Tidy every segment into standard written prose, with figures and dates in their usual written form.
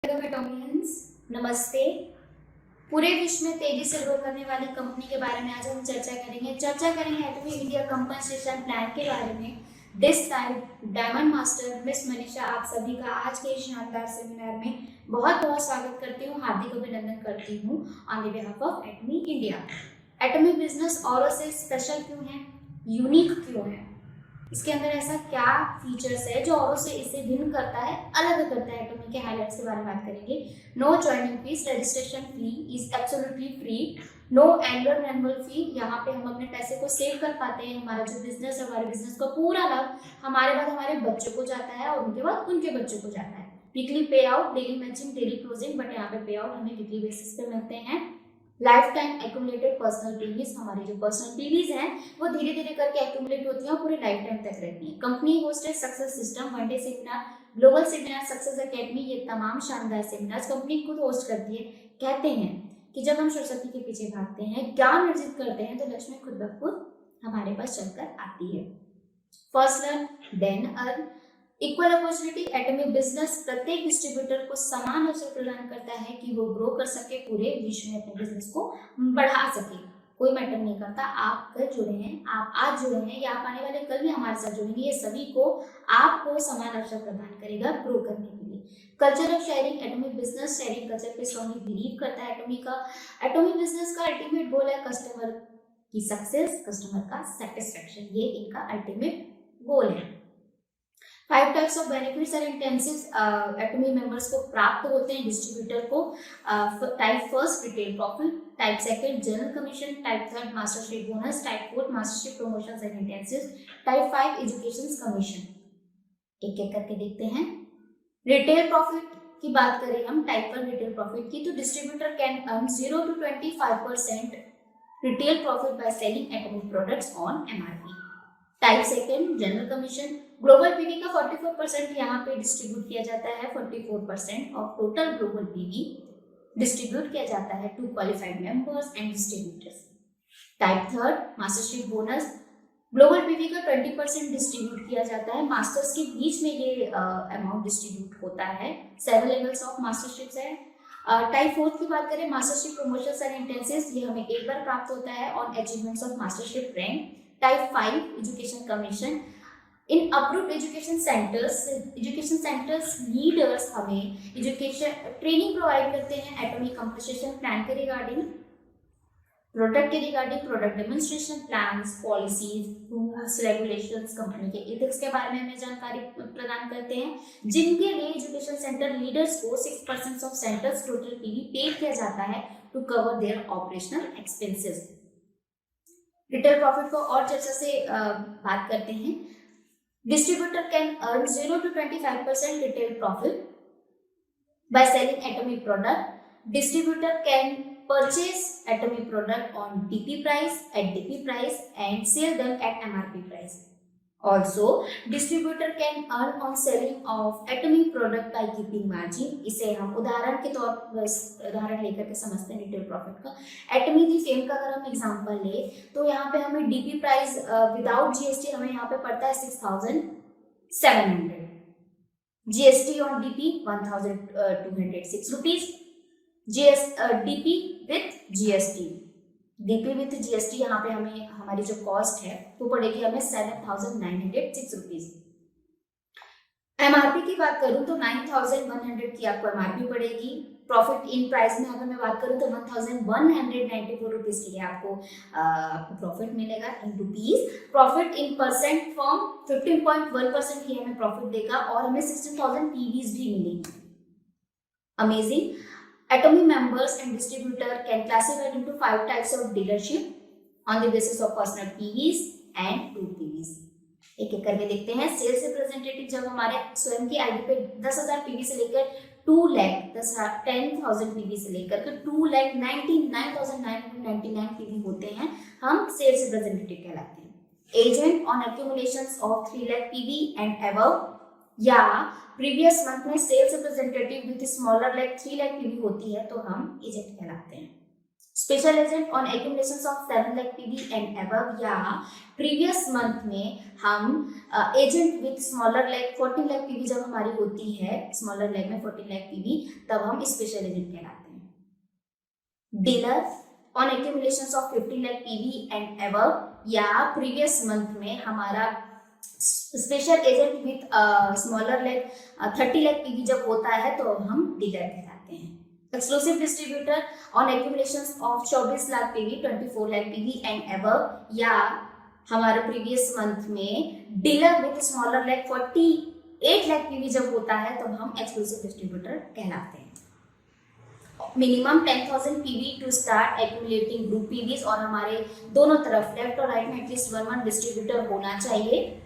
Hello बेटोमियंस, नमस्ते। पूरे विश्व में तेजी से ग्रो करने वाली कंपनी के बारे में आज हम चर्चा करेंगे एटमी इंडिया कंपनसेशन प्लान के बारे में। This side diamond master miss Manisha आप सभी का आज के शानदार सेमिनार में बहुत बहुत स्वागत करती हूँ, हार्दिक अभिनंदन करती हूँ on the behalf of Atomy India. Atomy business औरों से स्पेशल क्यों है, यूनिक क्यों है, इसके अंदर ऐसा क्या फीचर्स है जो औरों से इसे भिन्न करता है, अलग करता है। एटमी के हाइलाइट्स के बारे में बात करेंगे। No joining fees, registration fee is absolutely free, no annual fee. यहाँ पे हम अपने पैसे को सेव कर पाते हैं। हमारा जो बिजनेस है, हमारे बिजनेस का पूरा लाभ हमारे बाद हमारे बच्चों को जाता है और उनके बाद उनके बच्चों को जाता है। वीकली पे out, daily matching, daily closing, but यहाँ पे पे आउट हमें वीकली बेसिस पे मिलते हैं। लाइफ टाइम एक्यूमुलेटेड पर्सनल पीवीज, हमारी जो पर्सनल पीवीज हैं वो धीरे धीरे करके एक्यूमुलेट होती हैं और पूरे लाइफ टाइम तक रहती हैं। Company hosted success system, one day seminar, global seminar, success academy, ये तमाम शानदार सेमिनार्स कंपनी खुद होस्ट करती है। कहते हैं कि जब हम सरस्वती के पीछे भागते हैं, ज्ञान अर्जित करते हैं, तो लक्ष्मी खुद ब खुद हमारे पास चलकर आती है। First learn then earn, equal opportunity. Atomy business प्रत्येक डिस्ट्रीब्यूटर को समान अवसर प्रदान करता है कि वो ग्रो कर सके, पूरे विश्व में अपने बिजनेस को बढ़ा सके। कोई मैटर नहीं करता आप कल जुड़े हैं, आप आज जुड़े हैं या आप आने वाले कल भी हमारे साथ जुड़ेंगे, ये सभी को आपको समान अवसर प्रदान करेगा ग्रो करने के लिए। Culture of sharing, Atomy business sharing culture पे स्ट्रांगली बिलीव करता है। एटमी बिजनेस का अल्टीमेट गोल है कस्टमर की सक्सेस, कस्टमर का सेटिस्फेक्शन, ये इनका अल्टीमेट गोल है। 5 types of benefits and incentives Atomy members को प्राप्त होते हैं डिस्ट्रीब्यूटर को। Type first retail profit, type second general commission, type third mastership bonus, type fourth mastership promotions and incentives, type 5 education commission. एक एक करके देखते हैं। रिटेल प्रॉफिट की बात करें हम, टाइप 1 रिटेल प्रॉफिट की, तो distributor can earn 0 to 25% retail profit by selling Atomy products on MRP. Type second general commission, global PV का 44% यहाँ पे डिस्ट्रीब्यूट किया जाता है। 44% of total global PV distribute किया जाता है to qualified members and distributors. Type third mastership bonus, global PV का 20% डिस्ट्रीब्यूट किया जाता है। मास्टर्स के बीच में ये अमाउंट डिस्ट्रीब्यूट होता है। 7 लेवल्स ऑफ मास्टरशिप्स है। टाइप फोर्थ की बात करें, मास्टरशिप प्रमोशंस एंड इंटेंसिव्स, ये हमें एक बार प्राप्त होता है on achievements of mastership rank. Type 5 education commission, in approved education centres leaders हमें एजुकेशन ट्रेनिंग प्रोवाइड करते हैं एटमी कंपनसेशन प्लान के रिगार्डिंग, प्रोडक्ट के regarding, product demonstration plans, policies, rules, regulations, company के एथिक्स के बारे में हमें जानकारी प्रदान करते हैं, जिनके लिए एजुकेशन सेंटर लीडर्स को 6% ऑफ सेंटर्स टोटल पीवी पे किया जाता है to cover their operational expenses. Retail profit को और चर्चा से बात करते हैं। Distributor can earn 0 to 25% retail profit by selling atomic product. Distributor can purchase atomic product on DP price, at DP price and sell them at MRP price. Also, distributor can earn on selling of atomic product by keeping margin. इसे हम उदाहरण के तौर पर उदाहरण लेकर के समझते हैं रिटेल प्रॉफिट का। एटमी दी फेम का अगर हम एग्जांपल ले तो यहाँ पे हमें डीपी प्राइस विदाउट जीएसटी हमें यहाँ पे पड़ता है 6,700, GST on DP 1,206 rupees, DP with GST, DP with GST यहाँ पे हमें हमारी जो कॉस्ट है वो पड़ेगी हमें 7,906 रुपीज। एमआरपी की बात करूं तो 9,100 की आपको एमआरपी पड़ेगी। प्रॉफिट इन प्राइस में अगर मैं बात करूं तो 1,194 रुपीज के लिए आपको प्रॉफिट मिलेगा in rupees. Profit in percent form 15.1% ही हमें प्रॉफिट देगा और हमें 16,000 पीवीज भी मिलेंगी। Amazing. Atomy members and distributor can classified into 5 types of dealership on the basis of personal PVs and group PVs. एक एक करके देखते हैं। सेल्स रिप्रेजेंटेटिव जब हमारे स्वयं की आईडी पे 10,000 पीवी से लेकर 2,10,000 पीवी से लेकर के 2,99,999 पीवी होते हैं, हम सेल्स रिप्रेजेंटेटिव कहलाते हैं। Agent on accumulations of 3 lakh PV and above या प्रीवियस मंथ में sales representative with smaller like 3 lakh PV होती है तो हम एजेंट कहलाते हैं। Special agent on accumulations of 7 lakh PV and above, या प्रीवियस मंथ में हम agent with smaller like 14 lakh PV जब हमारी होती है, स्मॉलर लाइक में 14 लाख पीवी, तब हम स्पेशल एजेंट कहलाते हैं। Dealer on accumulations of 15 lakh PV and above, या प्रीवियस मंथ में हमारा special agent with smaller like 30 lakh PV जब होता है तो हम डीलर कहलाते हैं। Exclusive distributor on accumulations of 24 lakh PV, 24 lakh PV and above, या हमारे प्रीवियस मंथ में dealer with smaller like 48 lakh PV जब होता है तो हम एक्सक्लूसिव डिस्ट्रीब्यूटर कहलाते हैं। Minimum 10,000 PV to start accumulating group PVs, और हमारे दोनों तरफ लेफ्ट और राइट में एटलीस्ट वन डिस्ट्रीब्यूटर होना चाहिए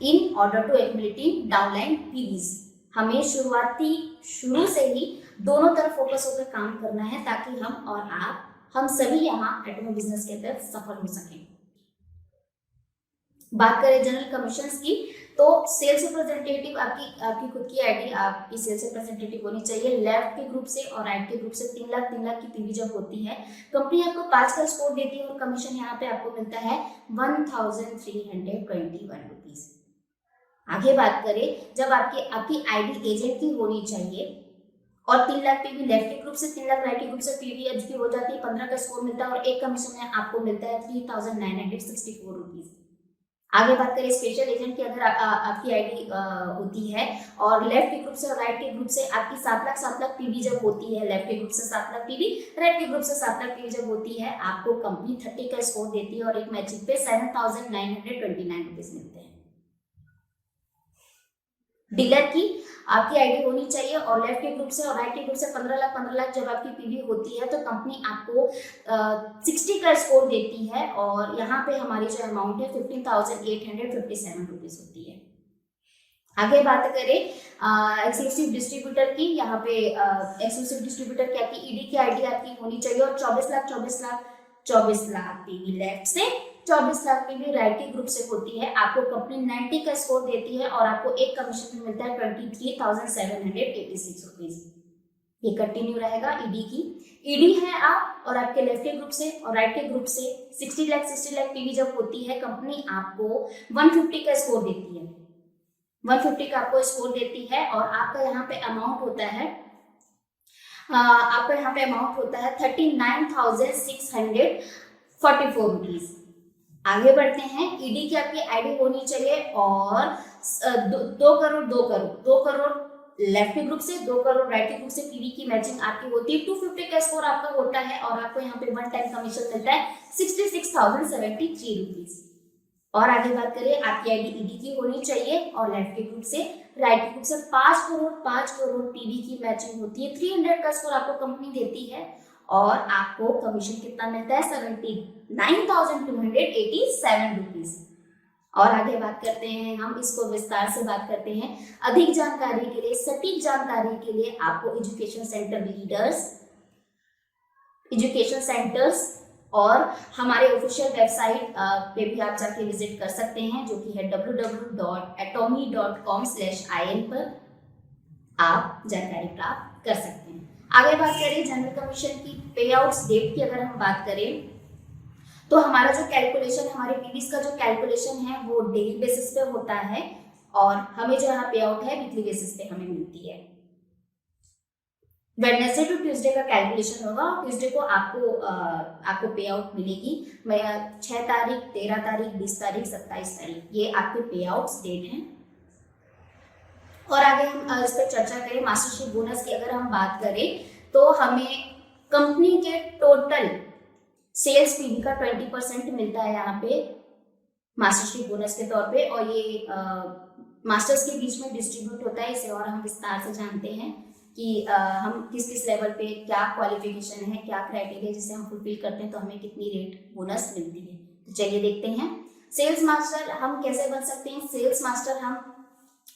in order to accumulating downline PVs. हमें शुरू से ही दोनों तरफ फोकस होकर काम करना है ताकि हम और आप, हम सभी यहाँ एटमी बिजनेस के अंदर सफल हो सकें। बात करें जनरल कमीशंस की, तो सेल्स रिप्रेजेंटेटिव आपकी खुद की आईडी आपकी सेल्स रिप्रेजेंटेटिव होनी चाहिए। लेफ्ट के ग्रुप से और राइट के ग्रुप से 3 लाख की पीवी जब होती है, कंपनी आपको 5 का स्कोर देती है और कमीशन यहाँ पे आपको मिलता है 1321 रुपीज। आगे बात करें, जब आपकी आईडी एजेंट की होनी चाहिए और 3 लाख पीवी लेफ्ट के ग्रुप से, 3 लाख राइट के ग्रुप से पीवी एज की हो जाती है, 15 का स्कोर मिलता है और एक कमीशन में आपको मिलता है 3964 रुपीज। आगे बात करें स्पेशल एजेंट की, अगर आपकी आईडी होती है और लेफ्ट के ग्रुप से और राइट के ग्रुप से आपकी 7 लाख पीवी जब होती है, लेफ्ट के ग्रुप से 7 लाख पीवी, राइट के ग्रुप से 7 लाख पीवी जब होती है, आपको कंपनी 30 का स्कोर देती है और एक मैचिंग पे 7929 रुपीज मिलते हैं। डीलर की आपकी आईडी होनी चाहिए और लेफ्ट के ग्रुप से और राइट के ग्रुप से 15 लाख जब आपकी पीवी होती है तो कंपनी आपको 60 का स्कोर देती है और यहाँ पे हमारी जो अमाउंट है 15,857 रुपीज होती है। आगे बात करें एक्सक्लूसिव डिस्ट्रीब्यूटर की, यहाँ पे एक्सक्लूसिव डिस्ट्रीब्यूटर की आपकी ईडी की आईडी आपकी होनी चाहिए और 24 लाख पीवी लेफ्ट से, 24 लाख पीवी राइट के ग्रुप से होती है। आपको कंपनी 90 का स्कोर देती है और आपको एक कमीशन मिलता है 23,786 रुपीज। ये कंटिन्यू रहेगा ईडी की। ईडी है आप और आपके लेफ्ट के ग्रुप से और राइट के ग्रुप से 60 लाख पीवी जब होती है, कंपनी आपको 150 का स्कोर देती है, 150 का आपको स्कोर देती है और आपका यहाँ पे अमाउंट होता है 39,644 रुपीज। आगे बढ़ते हैं, ईडी की आपकी आईडी होनी चाहिए और 2 करोड़ लेफ्ट के ग्रुप से, 2 करोड़ राइट के ग्रुप से पीवी की मैचिंग आपकी होती है। 250 का स्कोर आपका होता है और आपको यहाँ पे 1 टाइम कमीशन मिलता है 66,073 रुपीज। और आगे बात करें, आपकी आईडी ईडी की होनी चाहिए और लेफ्ट के ग्रुप से राइट के ग्रुप से 5 करोड़ पीवी की मैचिंग होती है। 300 का स्कोर आपको कंपनी देती है और आपको कमीशन कितना मिलता है 79,287 रुपीज। और आगे बात करते हैं, हम इसको विस्तार से बात करते हैं। अधिक जानकारी के लिए, सटीक जानकारी के लिए आपको एजुकेशन सेंटर्स और हमारे ऑफिशियल वेबसाइट पे भी आप जाके विजिट कर सकते हैं, जो कि है www.atomy.com/in पर आप जानकारी प्राप्त कर सकते हैं। आगे बात करें जनरल कमीशन की पे आउट्स डेट की, अगर हम बात करें तो हमारा जो कैलकुलेशन, हमारे पीवीज का जो कैलकुलेशन है वो डेली बेसिस पे होता है और हमें जो यहाँ पे आउट है वीकली बेसिस पे हमें मिलती है। वेडनेसडे टू ट्यूसडे का कैलकुलेशन होगा और ट्यूसडे को आपको पे आउट मिलेगी। 6 तारीख, 13 तारीख, 20 तारीख, 27 तारीख, ये आपके पे आउट्स डेट हैं। और आगे हम इस पर चर्चा करें मास्टरशिप बोनस की, अगर हम बात करें तो हमें कंपनी के टोटल सेल्स पीवी का 20% मिलता है यहाँ पे मास्टरशिप बोनस के तौर पे, और ये मास्टर्स के बीच में डिस्ट्रीब्यूट होता है। इसे और हम विस्तार से जानते हैं कि हम किस किस लेवल पे क्या क्वालिफिकेशन है, क्या क्राइटेरिया जिसे हम फुलफिल करते हैं तो हमें कितनी रेट बोनस मिलती है। तो चलिए देखते हैं सेल्स मास्टर हम कैसे बन सकते हैं। सेल्स मास्टर हम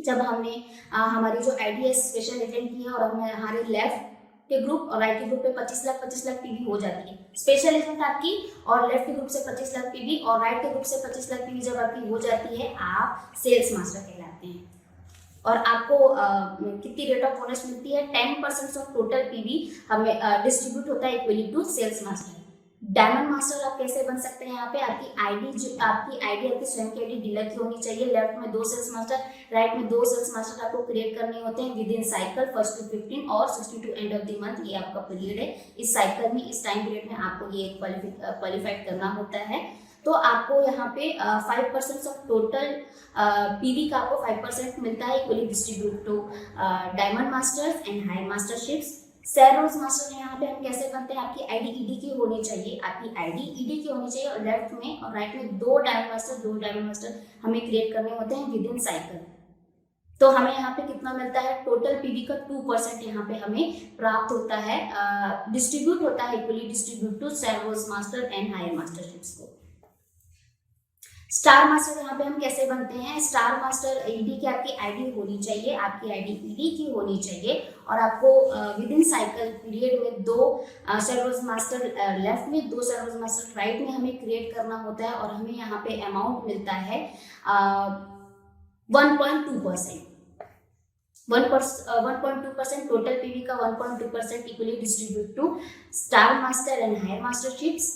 जब हमने हमारी जो आईडी स्पेशल एजेंट की है और हमें हमारे लेफ्ट के ग्रुप और राइट के ग्रुप पे 25 लाख पीवी हो जाती है। स्पेशल एजेंट आपकी और लेफ्ट के ग्रुप से 25 लाख पीवी और राइट के ग्रुप से 25 लाख पीवी जब आपकी हो जाती है, आप सेल्स मास्टर कहलाते हैं। और आपको कितनी रेट ऑफ बोनस मिलती है? 10% ऑफ टोटल पीवी हमें डिस्ट्रीब्यूट होता है equally to sales master. Diamond master आप कैसे बन सकते हैं? यहाँ पे आपकी आईडी आपकी स्वयं की आईडी डीलर की होनी चाहिए। लेफ्ट में 2 सेल्स मास्टर, राइट में 2 सेल्स मास्टर आपको क्रिएट करने होते हैं विद इन साइकिल 1 to 15 और 60 to end of the month. ये आपका पीरियड है। इस साइकिल में, इस टाइम पीरियड में आपको ये क्वालिफाइड करना होता है। तो आपको यहाँ पे 5% ऑफ टोटल पीवी का आपको 5% मिलता है equally distribute to diamond masters and higher masterships. Sharon Rose master है, यहाँ पे हम कैसे बनते हैं? आपकी आईडी ईडी की होनी चाहिए, आपकी आईडी ईडी की होनी चाहिए और लेफ्ट में और राइट में 2 डायमंड मास्टर हमें क्रिएट करने होते हैं विद इन साइकिल। तो हमें यहाँ पे कितना मिलता है? टोटल पीवी का 2% यहाँ पे हमें प्राप्त होता है, डिस्ट्रीब्यूट होता है equally distribute to Sharon Rose master and higher masterships को। स्टार मास्टर यहाँ पे हम कैसे बनते हैं? स्टार मास्टर ईडी की आपकी आईडी होनी चाहिए, आपकी आईडी ईडी की होनी चाहिए और आपको विद इन साइकिल पीरियड में 2 सर्वर्स मास्टर लेफ्ट में, 2 सर्वर्स मास्टर राइट में हमें क्रिएट करना होता है और हमें यहाँ पे अमाउंट मिलता है 1.2%। 1.2% टोटल पीवी का 1.2% equally distribute to star master and higher masterships.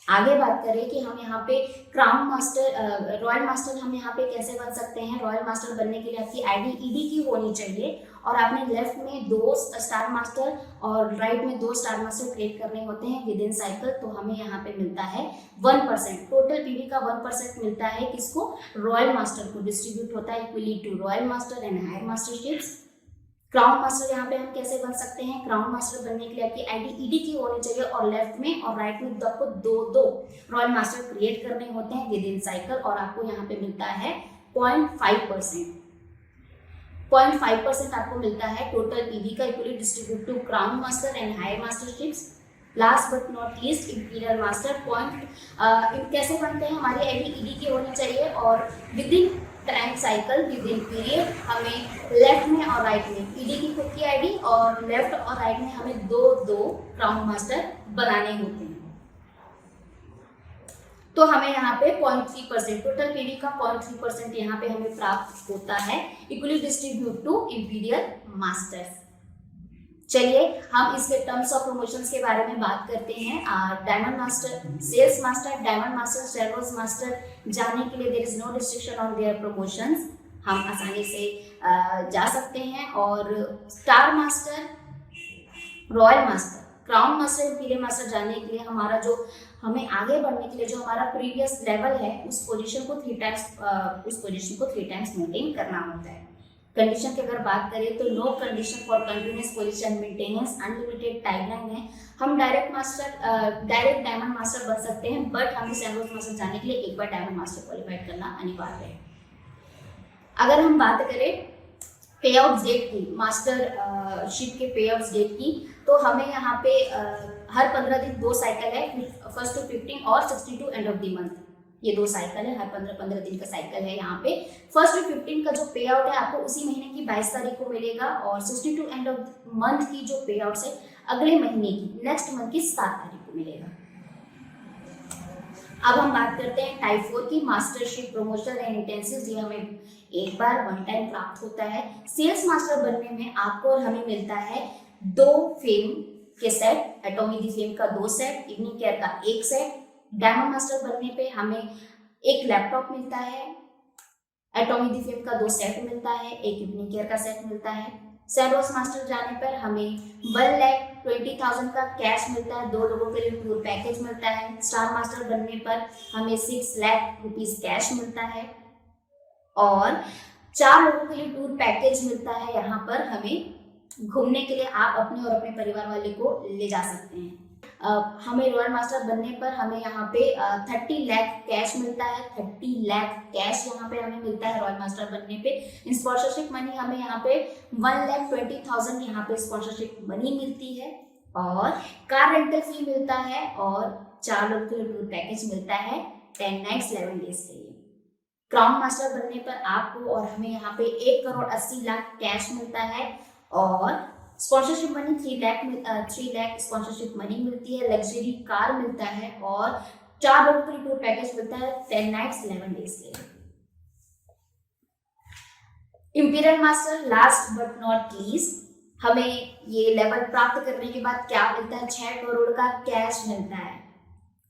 आगे बात करें कि हम यहाँ पे क्राउन मास्टर, रॉयल मास्टर हम यहाँ पे कैसे बन सकते हैं? रॉयल मास्टर बनने के लिए आपकी आईडी ईडी की होनी चाहिए और आपने लेफ्ट में 2 स्टार मास्टर और राइट में 2 स्टार मास्टर क्रिएट करने होते हैं विद इन साइकिल। तो हमें यहाँ पे मिलता है 1%, टोटल पीवी का 1% मिलता है किसको? रॉयल मास्टर को। डिस्ट्रीब्यूट होता है equally to royal master and higher masterships. Crown master यहाँ पे हम कैसे बन सकते हैं? क्राउन मास्टर बनने के लिए आपकी आईडी ईडी की होनी चाहिए और लेफ्ट में और राइट में आपको 2 रॉयल मास्टर क्रिएट करने होते हैं विद इन साइकिल और आपको यहाँ पे मिलता है 0.5%। 0.5% आपको मिलता है टोटल पीवी का equally distribute to crown master and higher masterships. Last but not least imperial master कैसे बनते हैं? हमारी आईडी ईडी की होनी चाहिए और with in time cycle with in period हमें लेफ्ट में और राइट में ईडी की खुद की आईडी और लेफ्ट और राइट में हमें 2 क्राउन मास्टर बनाने होते हैं। तो हमें यहाँ पे 0.3%, टोटल पीवी का 0.3% यहाँ पे हमें प्राप्त होता है equally distribute to imperial masters. चलिए हम इसके टर्म्स ऑफ प्रमोशंस के बारे में बात करते हैं। Diamond master, sales master, diamond master, servers master जाने के लिए there is no restriction on their promotions, हम आसानी से जा सकते हैं। और star master, royal master, crown master, imperial master जाने के लिए हमारा जो हमें आगे बढ़ने के लिए जो हमारा प्रीवियस लेवल है उस पोजीशन को 3 टाइम्स मेंटेन करना होता है। कंडीशन की अगर बात करें तो no condition for continuous position maintenance, unlimited timeline है। हम डायरेक्ट डायमंड मास्टर बन सकते हैं बट हमें सर्वर्स मास्टर जाने के लिए एक बार डायमंड मास्टर क्वालिफाइड करना अनिवार्य है। अगर हम बात करें पे आउट डेट की, मास्टरशिप के पे आउट डेट की, तो हमें यहाँ पे हर 15 दिन 2 साइकिल है, 1 to 15 और 60 to end of the month. ये 2 साइकिल है, हर 15 दिन का साइकिल है। यहाँ पे 1 to 15 का जो पे आउट है आपको उसी महीने की 22 तारीख को मिलेगा और 60 to एंड ऑफ मंथ की जो पे आउट है अगले महीने की नेक्स्ट मंथ की 7 तारीख को मिलेगा। अब हम बात करते हैं टाइप 4 की, मास्टरशिप प्रमोशन एंड इंटेंसिव। ये हमें एक बार 1 टाइम प्राप्त होता है। सेल्स मास्टर बनने में आपको और हमें मिलता है 2 फेम के सेट, एटॉमी दी फेम का 2 सेट, इवनिंग केयर का 1 सेट। डायमंड मास्टर बनने पे हमें 1 लैपटॉप मिलता है, एटॉमी दी फेम का 2 सेट मिलता है, 1 इवनिंग केयर का सेट मिलता है। सर्वर्स मास्टर जाने पर हमें 1,20,000 का कैश मिलता है, 2 लोगों के लिए टूर पैकेज मिलता है। स्टार मास्टर बनने पर हमें 6 लाख रुपीस कैश मिलता है और 4 लोगों के लिए टूर पैकेज मिलता है। यहाँ पर हमें घूमने के लिए आप अपने और अपने परिवार वाले को ले जा सकते हैं। हमें रॉयल मास्टर बनने पर हमें यहाँ पे 30 लाख कैश मिलता है, 30 लाख कैश यहाँ पे हमें मिलता है रॉयल मास्टर बनने पे। स्पॉन्सरशिप मनी हमें यहाँ पे 1,20,000 यहाँ पे स्पॉन्सरशिप मनी मिलती है और कार रेंटल फी मिलता है और 4 लोगों के लिए टूर पैकेज मिलता है 10 नाइट्स 11 डेज के लिए। क्राउन मास्टर बनने पर आपको और हमें यहाँ पे 1,80,00,000 कैश मिलता है और sponsorship money 3 lakh sponsorship money मिलती है, लग्जरी कार मिलता है और 4 लोगों के लिए टूर पैकेज मिलता है 10 नाइट्स 11 डेज के लिए। Imperial master last but not least, हमें ये लेवल प्राप्त करने के बाद क्या मिलता है? 6 करोड़ का कैश मिलता है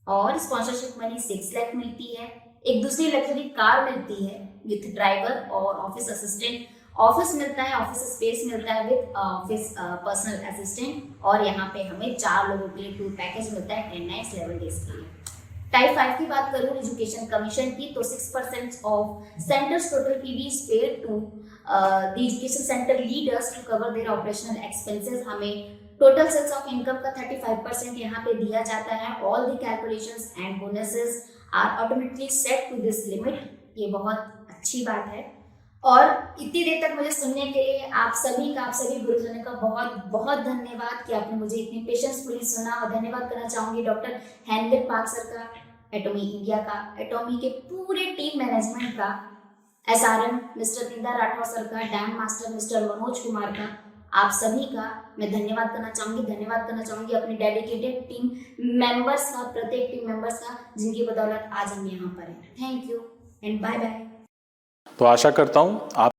और स्पॉन्सरशिप मनी 6 लाख मिलती है। एक दूसरी लग्जरी कार मिलती है विथ ड्राइवर और ऑफिस असिस्टेंट, ऑफिस मिलता है, ऑफिस स्पेस मिलता है विथ ऑफिस पर्सनल असिस्टेंट, और यहाँ पे हमें 4 लोगों के लिए टूर पैकेज मिलता है 10 नाइट्स 11 डेज के लिए। टाइप 5 की बात करूँ एजुकेशन कमीशन की, तो 6% of centres total PV is paid to the education centre leaders to cover their operational expenses. हमें टोटल सेल्स ऑफ इनकम का 35% यहाँ पे दिया जाता है। All the calculations and bonuses are automatically set to this limit. ये बहुत अच्छी बात है। और इतनी देर तक मुझे सुनने के लिए आप सभी गुरुजनों का बहुत बहुत धन्यवाद कि आपने मुझे इतनी पेशेंसफुली सुना। और धन्यवाद करना चाहूंगी डॉक्टर हेनरिक पार्क सर का, एटॉमी इंडिया का, एटॉमी के पूरे टीम मैनेजमेंट का, SRM मिस्टर इंदा राठौर सर का, dam master mister Manoj Kumar का, आप सभी का मैं धन्यवाद करना चाहूंगी अपनी डेडिकेटेड टीम मेंबर्स का, प्रत्येक टीम मेंबर्स का, जिनकी बदौलत आज हम यहाँ पर हैं। Thank you and bye bye. तो आशा करता हूँ आप